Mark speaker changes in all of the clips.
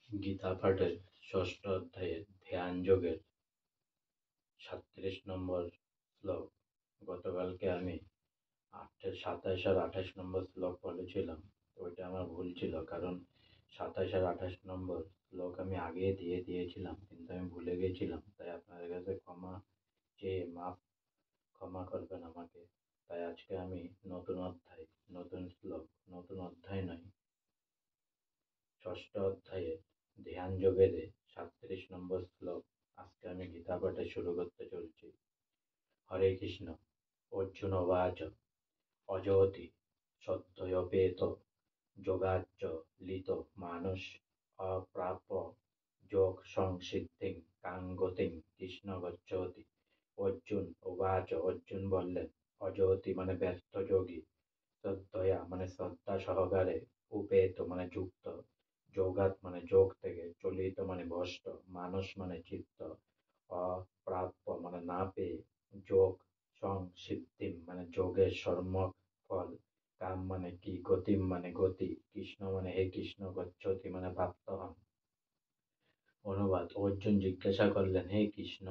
Speaker 1: গীতা পাঠের ষষ্ঠ অধ্যায়ে ধ্যান যোগের 37 নম্বর শ্লোক। গতকালকে আমি 27 আর 28 নম্বর শ্লোক বলেছিলাম, ওইটা আমার ভুল ছিল, কারণ 27 আর 28 নম্বর শ্লোক আমি আগে দিয়েছিলাম, কিন্তু আমি ভুলে গেছিলাম। তাই আপনাদের কাছে ক্ষমা করবেন আমাকে। তাই আজকে আমি নতুন অধ্যায়, নতুন শ্লোক, নতুন অধ্যায় নয়, ষষ্ঠ অধ্যায়ে ধ্যান যোগের 37 নম্বর শ্লোক আজকে আমি গীতা পাঠে শুরু করতে চলছি। হরে কৃষ্ণ। অর্জুন উবাচ অজোতি সদ্যয়পেত যোগাচ্চ লিত মানুষ অপ্রাপ্য যোগ সংসিদ্ধিং কাঙ্গতিং কৃষ্ণ গচ্ছতি। অর্জুন উবাচ, অর্জুন বললেন, অজোতি মানে ব্যর্থ যোগী, শ্রদ্ধয়া মানে শ্রদ্ধা সহকারে, উপেত মানে যুক্ত, যোগাত মানে যোগ থেকে, চলিত মানে ভ্রষ্ট, মানুষ মানে চিত্ত, অপ্রাপ্য মানে না পেয়ে, যোগ সংসিদ্ধিম মানে যোগের সম্যক ফল, কাম মানে কি, গতিম মানে গতি, কৃষ্ণ মানে হে কৃষ্ণ, গচ্ছতি মানে প্রাপ্ত হন। অনুবাদ: অর্জুন জিজ্ঞাসা করলেন, হে কৃষ্ণ,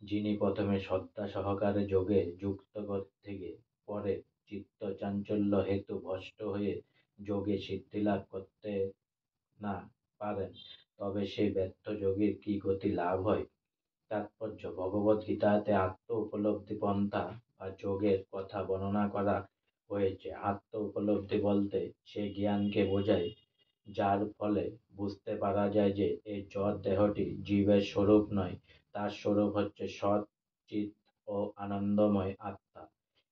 Speaker 1: যিনি প্রথমে শ্রদ্ধা সহকারে যোগে যুক্ত থেকে পরে চিত্ত চাঞ্চল্য হেতু ভ্রষ্ট হয়ে যোগে সিদ্ধিলাভ করতে না পারেন, তবে সেই ব্যর্থ যোগীর কি গতি লাভ হয়? তাৎপর্য: ভগবদ্গীতাতে আত্ম উপলব্ধি পন্থা বা যোগের কথা বর্ণনা করা হয়েছে। আত্ম উপলব্ধি বলতে সেই জ্ঞানকে বোঝায় যার ফলে বুঝতে পারা যায় যে এই জড় দেহটি জীবের স্বরূপ নয়, তার স্বরূপ হচ্ছে সৎ চিৎ ও আনন্দময় আত্মা।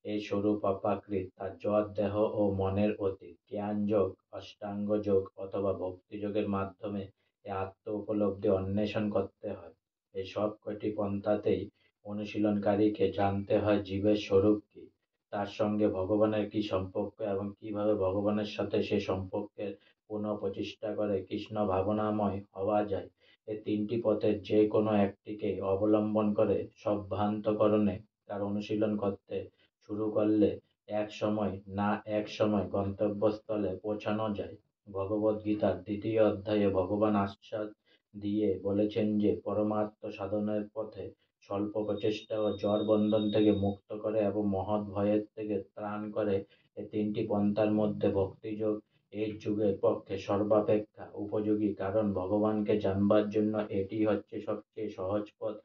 Speaker 1: এই স্বরূপ অপ্রাকৃত, তার জড় দেহ ও মনের অতীত। জ্ঞান যোগ, অষ্টাঙ্গ যোগ অথবা ভক্তি যোগের মাধ্যমে এই আত্ম উপলব্ধি অন্বেষণ করতে হয়। এই সব কটি পন্থাতেই অনুশীলনকারীকে জানতে হয় জীবের স্বরূপ কি, তার সঙ্গে ভগবানের কি সম্পর্ক এবং কিভাবে ভগবানের সাথে সে সম্পর্কের পুনঃ প্রতিষ্ঠা করে কৃষ্ণ ভাবনাময় হওয়া যায়। এই তিনটি পথের যে কোনো একটিকে অবলম্বন করে সর্বান্তঃকরণে তার অনুশীলন করতে শুরু করলে এক সময় গন্তব্যস্থলে পৌঁছানো যায়। ভগবদ্গীতার 2য় অধ্যায়ে ভগবান আশ্বাস দিয়ে বলেছেন যে পরমাত্ম সাধনের পথে স্বল্প প্রচেষ্টা ও জড় বন্ধন থেকে মুক্ত করে এবং মহৎ ভয়ের থেকে ত্রাণ করে। এই তিনটি পন্থার মধ্যে ভক্তিযোগ এই যুগের পক্ষে সর্বাপেক্ষা উপযোগী, কারণ ভগবানকে জানবার জন্য এটি হচ্ছে সবচেয়ে সহজ পথ।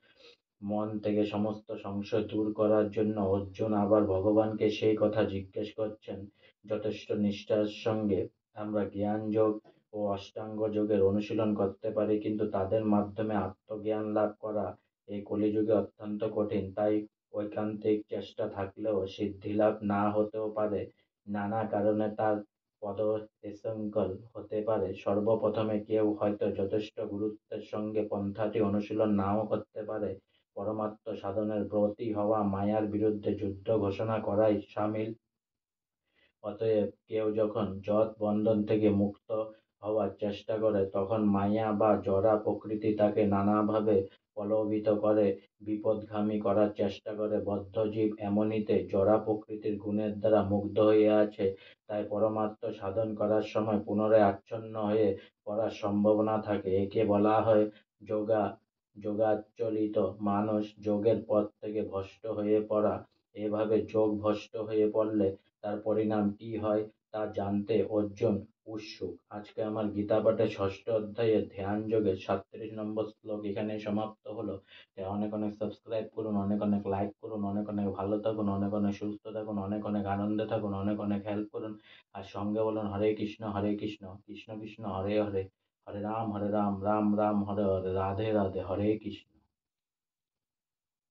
Speaker 1: মন থেকে সমস্ত সংশয় দূর করার জন্য অর্জুন আবার ভগবানকে সেই কথা জিজ্ঞেস করছেন। যথেষ্ট নিষ্ঠার সঙ্গে আমরা জ্ঞান যোগ ও অষ্টাঙ্গ যোগের অনুশীলন করতে পারি, কিন্তু তাদের মাধ্যমে আত্মজ্ঞান লাভ করা এই কলিযুগে অত্যন্ত কঠিন। তাই ঐকান্তিক চেষ্টা থাকলেও সিদ্ধিলাভ না হতেও পারে। নানা কারণে তার পদসংকুল হতে পারে। সর্বপ্রথমে কেউ হয়তো যথেষ্ট গুরুত্বের সঙ্গে পন্থাটি অনুশীলন নাও করতে পারে। পরমাত্ম সাধনের ব্রতী হওয়া মায়ার বিরুদ্ধে যুদ্ধ ঘোষণা করাই সামিল। অতএব কেউ যখন জড় বন্ধন থেকে মুক্ত হওয়ার চেষ্টা করে, তখন মায়া বা জড়া প্রকৃতি তাকে নানাভাবে প্রলোভিত করে, বিপথগামী করার চেষ্টা করে। বদ্ধ জীব এমনিতে জড়া প্রকৃতির গুণের দ্বারা মুগ্ধ হয়ে আছে, তাই পরমাত্ম সাধন করার সময় পুনরায় আচ্ছন্ন হয়ে পড়ার সম্ভাবনা থাকে। একে বলা হয় যোগাচলিত মানুষ, যোগের পথ থেকে ভ্রষ্ট হয়ে পড়া। এভাবে যোগ ভ্রষ্ট হয়ে পড়লে তার পরিণাম কি হয় তা জানতে অর্জুন উৎসুক। আজকে আমার গীতা পাঠের ষষ্ঠ অধ্যায়ে ধ্যান যোগের 37 নম্বর শ্লোক এখানে সমাপ্ত হলো। অনেক অনেক সাবস্ক্রাইব করুন, অনেক অনেক লাইক করুন, অনেক অনেক ভালো থাকুন, অনেক অনেক সুস্থ থাকুন, অনেক অনেক আনন্দে থাকুন, অনেক অনেক হেল্প করুন। আর সঙ্গে বলুন হরে কৃষ্ণ, হরে কৃষ্ণ, কৃষ্ণ কৃষ্ণ হরে হরে, হরে রাম রাম রাম হরে হরে, রাধে রাধে, হরে কৃষ্ণ।